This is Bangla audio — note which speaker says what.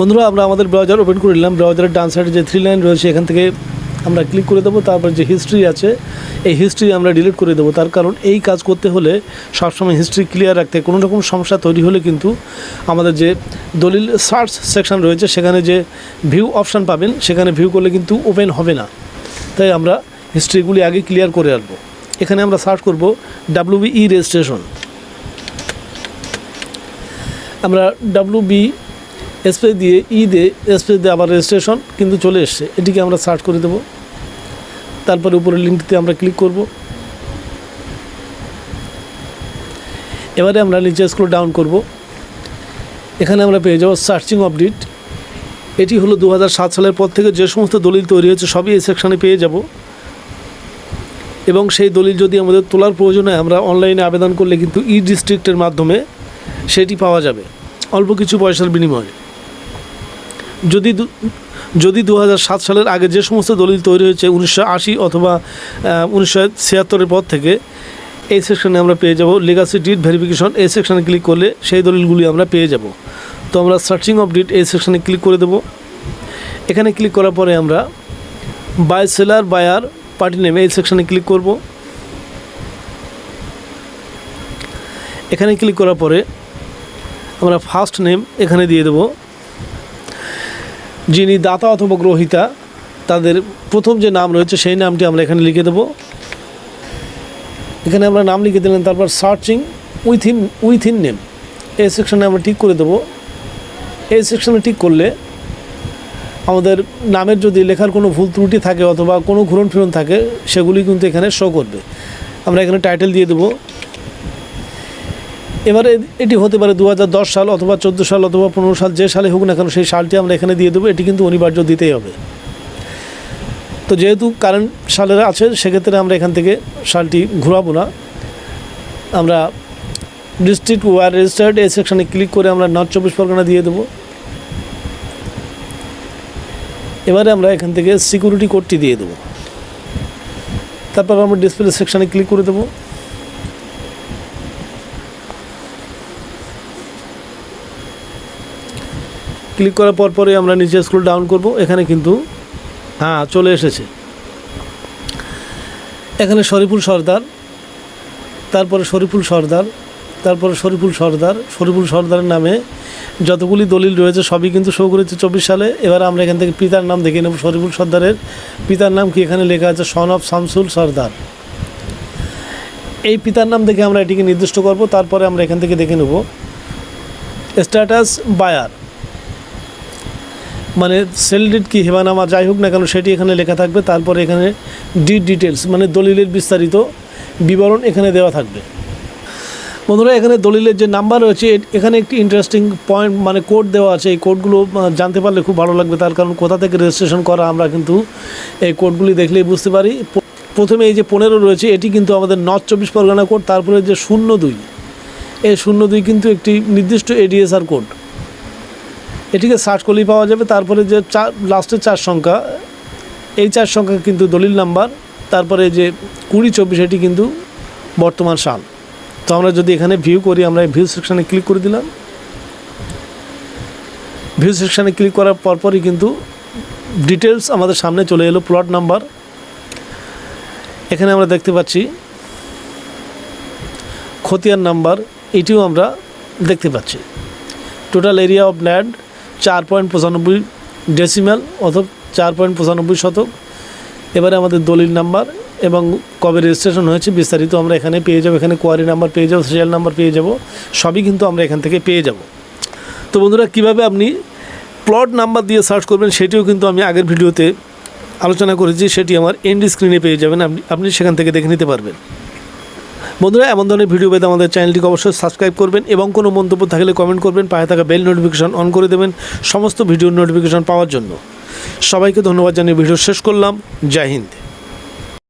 Speaker 1: বন্ধুরা আমরা আমাদের ব্রাউজার ওপেন করে নিলাম। ব্রাউজারের ডান সাইডে যে 3 লাইন রয়েছে এখান থেকে আমরা ক্লিক করে দেবো। তারপর যে হিস্ট্রি আছে এই হিস্ট্রি আমরা ডিলিট করে দেবো। তার কারণ এই কাজ করতে হলে সবসময় হিস্ট্রি ক্লিয়ার রাখতে, কোনো রকম সমস্যা তৈরি হলে কিন্তু আমাদের যে দলিল সার্চ সেকশন রয়েছে সেখানে যে ভিউ অপশান পাবেন সেখানে ভিউ করলে কিন্তু ওপেন হবে না। তাই আমরা হিস্ট্রিগুলি আগে ক্লিয়ার করে রাখবো। এখানে আমরা সার্চ করব WBE রেজিস্ট্রেশন। আমরা WB স্পেস দিয়ে স্পেস দিয়ে আবার রেজিস্ট্রেশন কিন্তু চলে এসছে, এটিকে আমরা সার্চ করে দেব। তারপরে উপরের লিঙ্কটিতে আমরা ক্লিক করব। এবারে আমরা নিচে স্ক্রল ডাউন করব। এখানে আমরা পেয়ে যাব সার্চিং আপডেট। এটি হলো 2007 সালের পর থেকে যে সমস্ত দলিল তৈরি হয়েছে সবই এই সেকশানে পেয়ে যাব। এবং সেই দলিল যদি আমাদের তোলার প্রয়োজন হয় আমরা অনলাইনে আবেদন করলে কিন্তু ডিস্ট্রিক্টের মাধ্যমে সেটি পাওয়া যাবে অল্প কিছু পয়সার বিনিময়ে। যদি 2007 সালের আগে যে সমস্ত দলিল তৈরি হয়েছে 1980 অথবা 1976-এর পর থেকে, এই সেকশানে আমরা পেয়ে যাব লিগাসি ডিড ভেরিফিকেশন। এই সেকশানে ক্লিক করলে সেই দলিলগুলি আমরা পেয়ে যাব। তো আমরা সার্চিং আপডেট এই সেকশানে ক্লিক করে দেব। এখানে ক্লিক করার পরে আমরা buy seller buyer party name এই সেকশানে ক্লিক করব। এখানে ক্লিক করার পরে আমরা ফার্স্ট নেম এখানে দিয়ে দেব। যিনি দাতা অথবা গ্রহীতা তাদের প্রথম যে নাম রয়েছে সেই নামটি আমরা এখানে লিখে দেব। এখানে আমরা নাম লিখে দিলাম। তারপর সার্চিং উইথিন নেম এই সেকশানে আমরা টিক করে দেব। এই সেকশানে টিক করলে আমাদের নামের যদি লেখার কোনো ভুল ত্রুটি থাকে অথবা কোনো ঘুরন ফিরন থাকে সেগুলি কিন্তু এখানে শো করবে। আমরা এখানে টাইটেল দিয়ে দেব। এবারে এটি হতে পারে 2010 সাল অথবা 14 সাল অথবা 15 সাল, যে সালে হোক না কেন সেই সালটি আমরা এখানে দিয়ে দেবো। এটি কিন্তু অনিবার্য দিতেই হবে। তো যেহেতু কারেন্ট সালের আছে সেক্ষেত্রে আমরা এখান থেকে সালটি ঘোরাবো না। আমরা ডিস্ট্রিক্ট ওয়ার রেজিস্টার্ড এই সেকশানে ক্লিক করে আমরা নর্থ 24 পরগনা দিয়ে দেবো। এবারে আমরা এখান থেকে সিকিউরিটি কোডটি দিয়ে দেবো। তারপর আমরা ডিসপ্লে সেকশানে ক্লিক করে দেবো। ক্লিক করার পরে আমরা নিচে স্ক্রল ডাউন করব। এখানে কিন্তু চলে এসেছে। এখানে শরীফুল সর্দার, তারপরে শরীফুল সর্দারের নামে যতগুলি দলিল রয়েছে সবই কিন্তু শো করেছে 24 সালে। এবার আমরা এখান থেকে পিতার নাম দেখে নেব। শরীফুল সর্দারের পিতার নাম কি এখানে লেখা আছে সন অফ শামসুল সর্দার। এই পিতার নাম দেখে আমরা এটিকে নির্দিষ্ট করব। তারপরে আমরা এখান থেকে দেখে নেব স্ট্যাটাস বায়ার, মানে সেল ডিড কি হেবানামা যাই হোক না কেন সেটি এখানে লেখা থাকবে। তারপরে এখানে ডিড ডিটেলস মানে দলিলের বিস্তারিত বিবরণ এখানে দেওয়া থাকবে। বন্ধুরা এখানে দলিলের যে নাম্বার রয়েছে এখানে একটি ইন্টারেস্টিং পয়েন্ট মানে কোড দেওয়া আছে। এই কোডগুলো জানতে পারলে খুব ভালো লাগবে। তার কারণ কোথা থেকে রেজিস্ট্রেশন করা আমরা কিন্তু এই কোডগুলি দেখলেই বুঝতে পারি। প্রথমে এই যে 15 রয়েছে এটি কিন্তু আমাদের নর্থ 24 পরগনা কোড। তারপরে যে 02 এই 02 কিন্তু একটি নির্দিষ্ট ADSR কোড, এটিকে সার্চ করলেই পাওয়া যাবে। তারপরে যে লাস্টের 4 সংখ্যা এই 4 সংখ্যা কিন্তু দলিল নাম্বার। তারপরে যে 2024 এটি কিন্তু বর্তমান সাল। তো আমরা যদি এখানে ভিউ করি, আমরা ভিউ সেকশানে ক্লিক করে দিলাম। ভিউ সেকশানে ক্লিক করার পরপরই কিন্তু ডিটেলস আমাদের সামনে চলে এলো। প্লট নাম্বার এখানে আমরা দেখতে পাচ্ছি, খতিয়ান নাম্বার এটিও আমরা দেখতে পাচ্ছি। Total area of land 4.95 decimal অথবা 4.95 শতক। এবারে আমাদের দলিল নাম্বার এবং কবে রেজিস্ট্রেশন হয়েছে বিস্তারিত আমরা এখানে পেয়ে যাবো। এখানে কোয়ারি নাম্বার পেয়ে যাবো, সিরিয়াল নাম্বার পেয়ে যাব, সবই কিন্তু আমরা এখান থেকে পেয়ে যাব। তো বন্ধুরা কীভাবে আপনি প্লট নাম্বার দিয়ে সার্চ করবেন সেটিও কিন্তু আমি আগের ভিডিওতে আলোচনা করেছি। সেটি আমার এন্ড স্ক্রিনে পেয়ে যাবেন, আপনি সেখান থেকে দেখে নিতে পারবেন। বন্ধুরা এমন ধরনের ভিডিও পেতে আমাদের চ্যানেলটিকে অবশ্যই সাবস্ক্রাইব করবেন এবং কোনো মন্তব্য থাকলে কমেন্ট করবেন। পাশে থাকা বেল নোটিফিকেশন অন করে দেবেন সমস্ত ভিডিওর নোটিফিকেশন পাওয়ার জন্য। সবাইকে ধন্যবাদ জানিয়ে ভিডিও শেষ করলাম। জয় হিন্দ।